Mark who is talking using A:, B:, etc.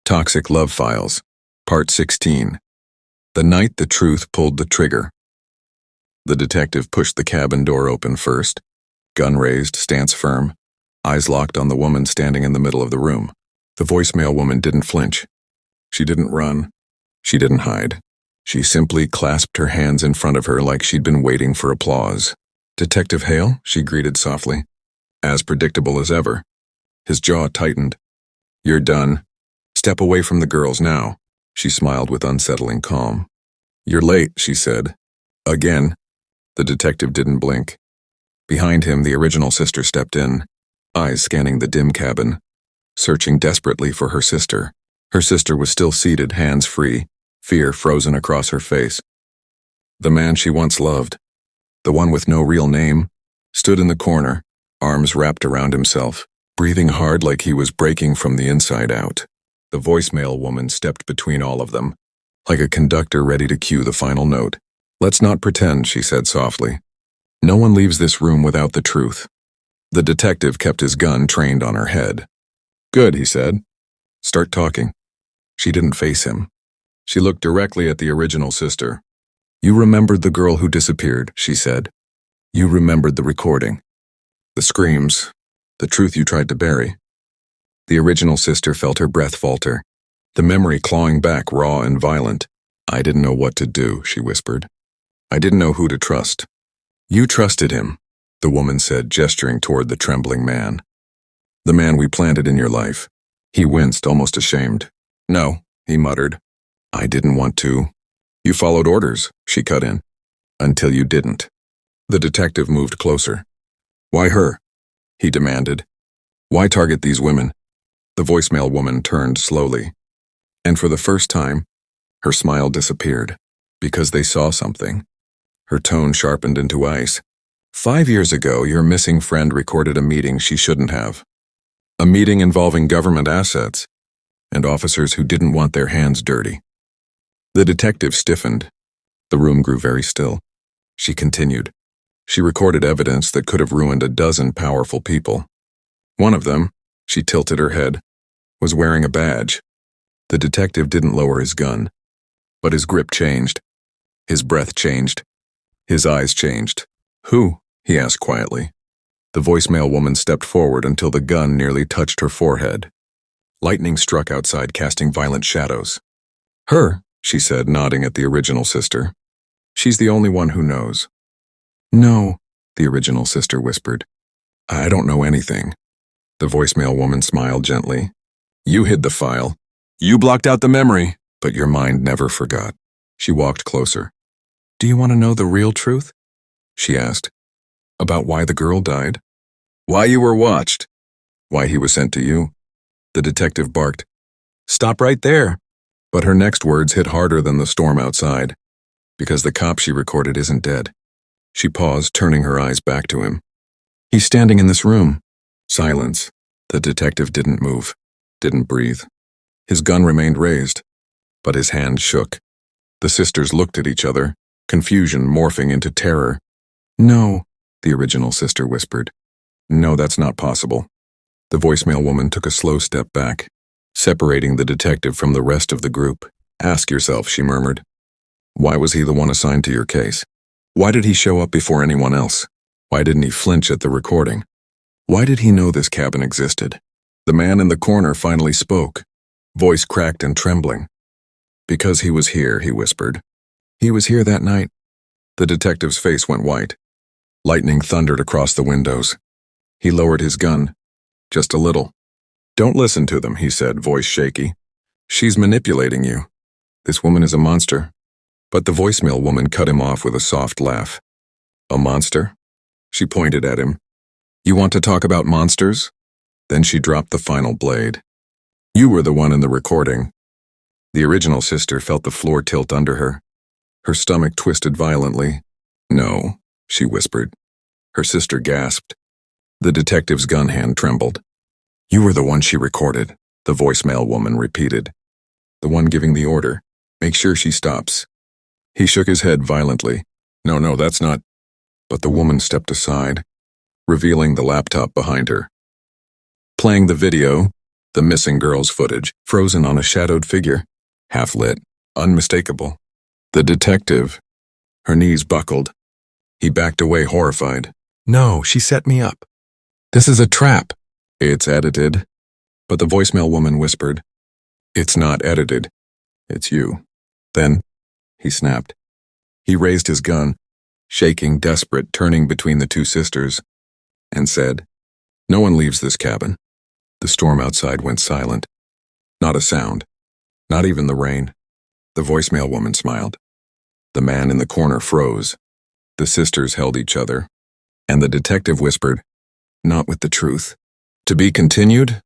A: Toxic Love Files, Part 16. The night the truth pulled the trigger. The detective pushed the cabin door open first, gun raised, stance firm, eyes locked on the woman standing in the middle of the room. The voicemail woman didn't flinch. She didn't run. She didn't hide. She simply clasped her hands in front of her like she'd been waiting for applause. "Detective Hale?" she greeted softly. As predictable as ever. His jaw tightened. "You're done. Step away from the girls now." She smiled with unsettling calm. "You're late," she said. "Again." The detective didn't blink. Behind him, the original sister stepped in, eyes scanning the dim cabin, searching desperately for her sister. Her sister was still seated, hands free, fear frozen across her face. The man she once loved, the one with no real name, stood in the corner, arms wrapped around himself, breathing hard like he was breaking from the inside out. The voicemail woman stepped between all of them, like a conductor ready to cue the final note. "Let's not pretend," she said softly. "No one leaves this room without the truth." The detective kept his gun trained on her head. "Good," he said. "Start talking." She didn't face him. She looked directly at the original sister. "You remembered the girl who disappeared," she said. "You remembered the recording. The screams, the truth you tried to bury." The original sister felt her breath falter, the memory clawing back raw and violent. "I didn't know what to do," she whispered. "I didn't know who to trust." "You trusted him," the woman said, gesturing toward the trembling man. "The man we planted in your life." He winced, almost ashamed. "No," he muttered. "I didn't want to." "You followed orders," she cut in. "Until you didn't." The detective moved closer. "Why her?" he demanded. "Why target these women?" The voicemail woman turned slowly, and for the first time, her smile disappeared. "Because they saw something." Her tone sharpened into ice. 5 years ago, your missing friend recorded a meeting she shouldn't have. A meeting involving government assets and officers who didn't want their hands dirty. The detective stiffened. The room grew very still. She continued. "She recorded evidence that could have ruined a dozen powerful people. One of them," she tilted her head, "was wearing a badge." The detective didn't lower his gun, but his grip changed. His breath changed. His eyes changed. "Who?" he asked quietly. The voicemail woman stepped forward until the gun nearly touched her forehead. Lightning struck outside, casting violent shadows. "Her," she said, nodding at the original sister. "She's the only one who knows." "No," the original sister whispered. "I don't know anything." The voicemail woman smiled gently. "You hid the file. You blocked out the memory, but your mind never forgot." She walked closer. "Do you want to know the real truth?" she asked. "About why the girl died? Why you were watched? Why he was sent to you?" The detective barked. "Stop right there." But her next words hit harder than the storm outside. "Because the cop she recorded isn't dead." She paused, turning her eyes back to him. "He's standing in this room." Silence. The detective didn't move, didn't breathe. His gun remained raised, but his hand shook. The sisters looked at each other, confusion morphing into terror. "No," the original sister whispered. "No, that's not possible." The voicemail woman took a slow step back, separating the detective from the rest of the group. "Ask yourself," she murmured. "Why was he the one assigned to your case? Why did he show up before anyone else? Why didn't he flinch at the recording? Why did he know this cabin existed?" The man in the corner finally spoke, voice cracked and trembling. "Because he was here," he whispered. "He was here that night." The detective's face went white. Lightning thundered across the windows. He lowered his gun, just a little. "Don't listen to them," he said, voice shaky. "She's manipulating you. This woman is a monster." But the voicemail woman cut him off with a soft laugh. "A monster?" She pointed at him. "You want to talk about monsters?" Then she dropped the final blade. "You were the one in the recording." The original sister felt the floor tilt under her. Her stomach twisted violently. "No," she whispered. Her sister gasped. The detective's gun hand trembled. "You were the one she recorded," the voicemail woman repeated. "The one giving the order. Make sure she stops." He shook his head violently. No, that's not." But the woman stepped aside, revealing the laptop behind her. Playing the video, The missing girl's footage, frozen on a shadowed figure, half-lit, unmistakable. The detective, her knees buckled. He backed away horrified. No, she set me up. This is a trap. It's edited. But the voicemail woman whispered, It's not edited. It's you. Then, he snapped. He raised his gun, shaking, desperate, turning between the two sisters, and said, No one leaves this cabin. The storm outside went silent. Not a sound. Not even the rain. The voicemail woman smiled. The man in the corner froze. The sisters held each other, and the detective whispered, Not with the truth. To be continued?